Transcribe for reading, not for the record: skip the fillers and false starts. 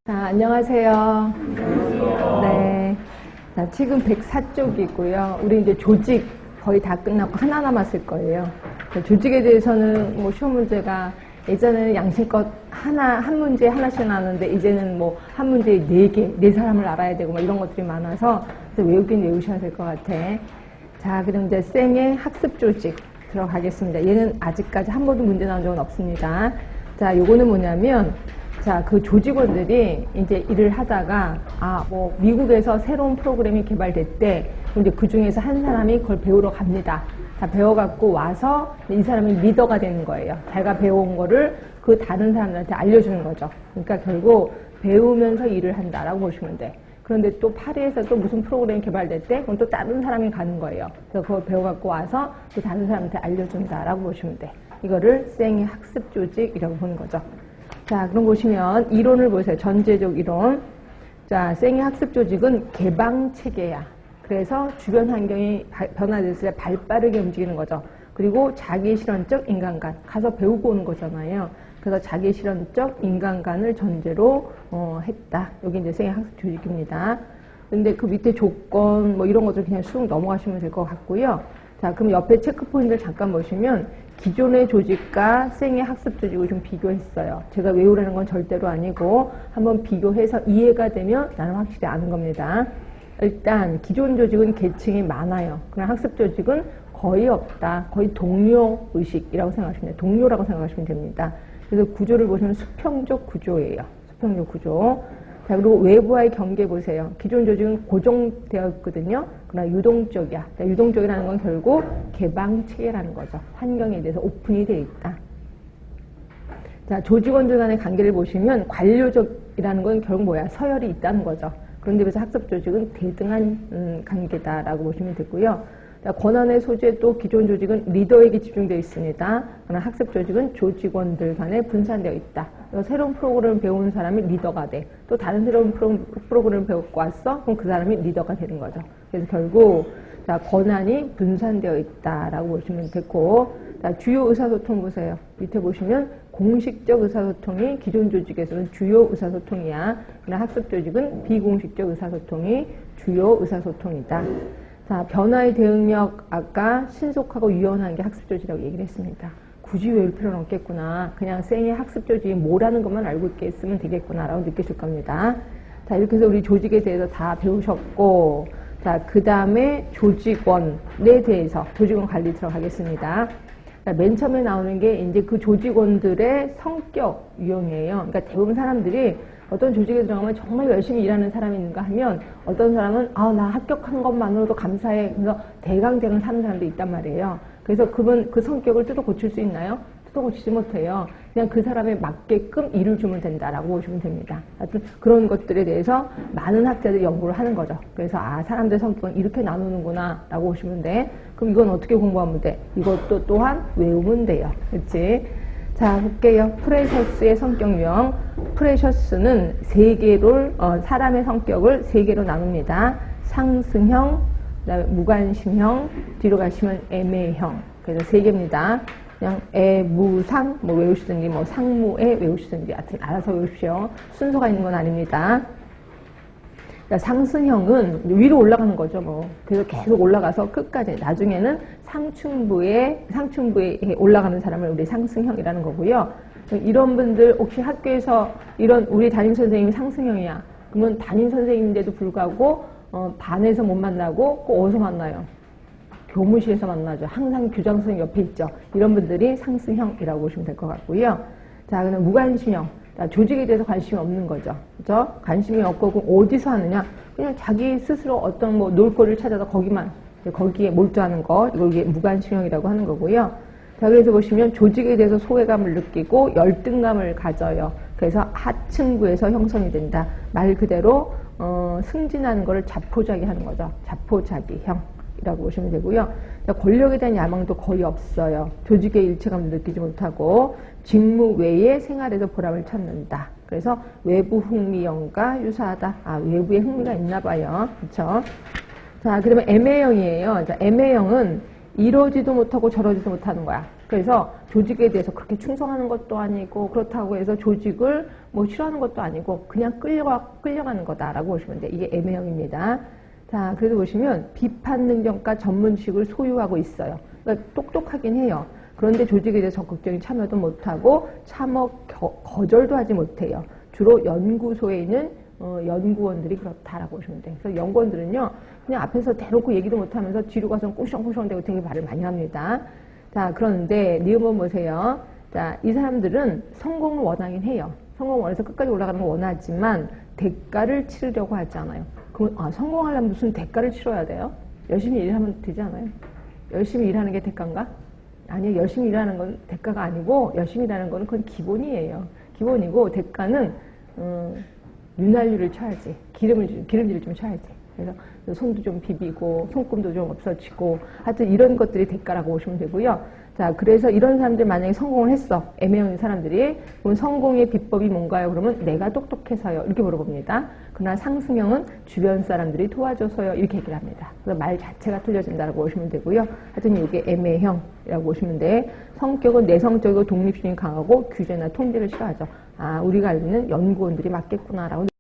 안녕하세요. 네. 자, 지금 104쪽이고요. 우리 이제 조직 거의 다 끝나고 하나 남았을 거예요. 조직에 대해서는 뭐 시험 문제가 예전에는 양심껏 한 문제에 하나씩 나왔는데 이제는 뭐 한 문제에 4개, 4사람을 알아야 되고 뭐 이런 것들이 많아서 외우긴 외우셔야 될 것 같아. 자, 그럼 이제 쌩의 학습 조직 들어가겠습니다. 얘는 아직까지 한 번도 문제 나온 적은 없습니다. 자, 요거는 뭐냐면 자, 그 조직원들이 이제 일을 하다가, 뭐, 미국에서 새로운 프로그램이 개발됐대. 이제 그 중에서 한 사람이 그걸 배우러 갑니다. 자, 배워갖고 와서 이 사람이 리더가 되는 거예요. 자기가 배워온 거를 그 다른 사람들한테 알려주는 거죠. 그러니까 결국 배우면서 일을 한다라고 보시면 돼. 그런데 또 파리에서 또 무슨 프로그램이 개발됐대? 그럼 또 다른 사람이 가는 거예요. 그래서 그걸 배워갖고 와서 또 다른 사람한테 알려준다라고 보시면 돼. 이거를 쌩의 학습 조직이라고 보는 거죠. 자, 그럼 보시면 이론을 보세요. 전제적 이론. 자, 쌩의 학습 조직은 개방 체계야. 그래서 주변 환경이 변화됐을 때 발빠르게 움직이는 거죠. 그리고 자기 실현적 인간관. 가서 배우고 오는 거잖아요. 그래서 자기 실현적 인간관을 전제로 했다. 여기 이제 쌩의 학습 조직입니다. 근데 그 밑에 조건 뭐 이런 것들 그냥 쑥 넘어가시면 될 것 같고요. 자, 그럼 옆에 체크 포인트를 잠깐 보시면 기존의 조직과 쌩의 학습 조직을 좀 비교했어요. 제가 외우라는 건 절대로 아니고 한번 비교해서 이해가 되면 나는 확실히 아는 겁니다. 일단 기존 조직은 계층이 많아요. 그러나 학습 조직은 거의 없다. 거의 동료 의식이라고 생각하시면 돼요. 동료라고 생각하시면 됩니다. 그래서 구조를 보시면 수평적 구조예요. 수평적 구조. 자, 그리고 외부와의 경계 보세요. 기존 조직은 고정되어 있거든요. 그러나 유동적이야. 자, 유동적이라는 건 결국 개방 체계라는 거죠. 환경에 대해서 오픈이 되어 있다. 자, 조직원들 간의 관계를 보시면 관료적이라는 건 결국 뭐야? 서열이 있다는 거죠. 그런데 그래서 학습 조직은 대등한 관계다라고 보시면 되고요. 자, 권한의 소재도 기존 조직은 리더에게 집중되어 있습니다. 그러나 학습 조직은 조직원들 간에 분산되어 있다. 새로운 프로그램을 배우는 사람이 리더가 돼. 또 다른 새로운 프로그램을 배우고 왔어? 그럼 그 사람이 리더가 되는 거죠. 그래서 결국 자, 권한이 분산되어 있다라고 보시면 되고, 자, 주요 의사소통 보세요. 밑에 보시면 공식적 의사소통이 기존 조직에서는 주요 의사소통이야. 그러나 학습 조직은 비공식적 의사소통이 주요 의사소통이다. 자, 변화의 대응력 아까 신속하고 유연한 게 학습 조직이라고 얘기를 했습니다. 굳이 외울 필요는 없겠구나. 그냥 쌩의 학습 조직이 뭐라는 것만 알고 있겠으면 되겠구나 라고 느끼실 겁니다. 자, 이렇게 해서 우리 조직에 대해서 다 배우셨고, 자, 그 다음에 조직원에 대해서 조직원 관리 들어가겠습니다. 자, 맨 처음에 나오는 게 이제 그 조직원들의 성격 유형이에요. 그러니까 대부분 사람들이 어떤 조직에 들어가면 정말 열심히 일하는 사람이 있는가 하면 어떤 사람은 나 합격한 것만으로도 감사해. 그래서 대강대강 사는 사람도 있단 말이에요. 그래서 그분 그 성격을 뜯어 고칠 수 있나요? 뜯어 고치지 못해요. 그냥 그 사람에 맞게끔 일을 주면 된다라고 보시면 됩니다. 하여튼 그런 것들에 대해서 많은 학자들이 연구를 하는 거죠. 그래서 사람들의 성격은 이렇게 나누는구나 라고 보시면 돼. 그럼 이건 어떻게 공부하면 돼? 이것도 또한 외우면 돼요. 그렇지? 자, 볼게요. 프레셔스의 성격 유형. 프레셔스는 사람의 성격을 3개로 나눕니다. 상승형, 그다음에 무관심형, 뒤로 가시면 애매형. 그래서 3개입니다. 그냥 무상 뭐 외우시든지 뭐 상무에 외우시든지 하여튼 알아서 외우십시오. 순서가 있는 건 아닙니다. 그러니까 상승형은 위로 올라가는 거죠, 뭐. 그래서 계속 올라가서 끝까지. 나중에는 상층부에 올라가는 사람을 우리 상승형이라는 거고요. 이런 분들 혹시 학교에서 우리 담임 선생님이 상승형이야. 그러면 담임 선생님인데도 불구하고 반에서 못 만나고 꼭 어디서 만나요? 교무실에서 만나죠. 항상 교장 선생님 옆에 있죠. 이런 분들이 상승형이라고 보시면 될 것 같고요. 자, 그럼 무관심형. 조직에 대해서 관심이 없는 거죠. 그죠? 관심이 없고, 그럼 어디서 하느냐? 그냥 자기 스스로 어떤 놀거리를 찾아서 거기에 몰두하는 거. 이게 무관심형이라고 하는 거고요. 자, 그래서 보시면 조직에 대해서 소외감을 느끼고 열등감을 가져요. 그래서 하층부에서 형성이 된다. 말 그대로, 승진하는 거를 자포자기 하는 거죠. 자포자기형이라고 보시면 되고요. 자, 권력에 대한 야망도 거의 없어요. 조직의 일체감을 느끼지 못하고, 직무 외에 생활에서 보람을 찾는다. 그래서 외부 흥미형과 유사하다. 외부에 흥미가 있나 봐요. 그렇죠? 자, 그러면 애매형이에요. 자, 애매형은 이러지도 못하고 저러지도 못하는 거야. 그래서 조직에 대해서 그렇게 충성하는 것도 아니고 그렇다고 해서 조직을 뭐 싫어하는 것도 아니고 그냥 끌려가는 거다라고 보시면 돼. 이게 M형입니다. 자, 그래서 보시면 비판 능력과 전문식을 소유하고 있어요. 그러니까 똑똑하긴 해요. 그런데 조직에 대해서 적극적인 참여도 못하고 참여 거절도 하지 못해요. 주로 연구소에 있는 연구원들이 그렇다라고 보시면 돼요. 그래서 연구원들은요, 그냥 앞에서 대놓고 얘기도 못하면서 뒤로 가서 꾸성꾸성대고 되게 말을 많이 합니다. 자, 그런데 니은번 보세요. 자, 이 사람들은 성공을 원하긴 해요. 성공을 원해서 끝까지 올라가는 걸 원하지만 대가를 치르려고 하지 않아요. 그럼 성공하려면 무슨 대가를 치러야 돼요? 열심히 일하면 되지 않아요? 열심히 일하는 게 대가인가? 아니요. 열심히 일하는 건 대가가 아니고 열심히 일하는 거는 그건 기본이에요. 기본이고 대가는 윤활유를 쳐야지. 기름질을 좀 쳐야지. 그래서 손도 좀 비비고 손금도 좀 없어지고 하여튼 이런 것들이 대가라고 보시면 되고요. 자, 그래서 이런 사람들 만약에 성공을 했어. M형인 사람들이. 그럼 성공의 비법이 뭔가요? 그러면 내가 똑똑해서요. 이렇게 물어봅니다. 그러나 상승형은 주변 사람들이 도와줘서요. 이렇게 얘기를 합니다. 그래서 말 자체가 틀려진다고 보시면 되고요. 하여튼 이게 M형이라고 보시면 돼. 성격은 내성적이고 독립심이 강하고 규제나 통제를 싫어하죠. 아, 우리가 알고 있는 연구원들이 맞겠구나라고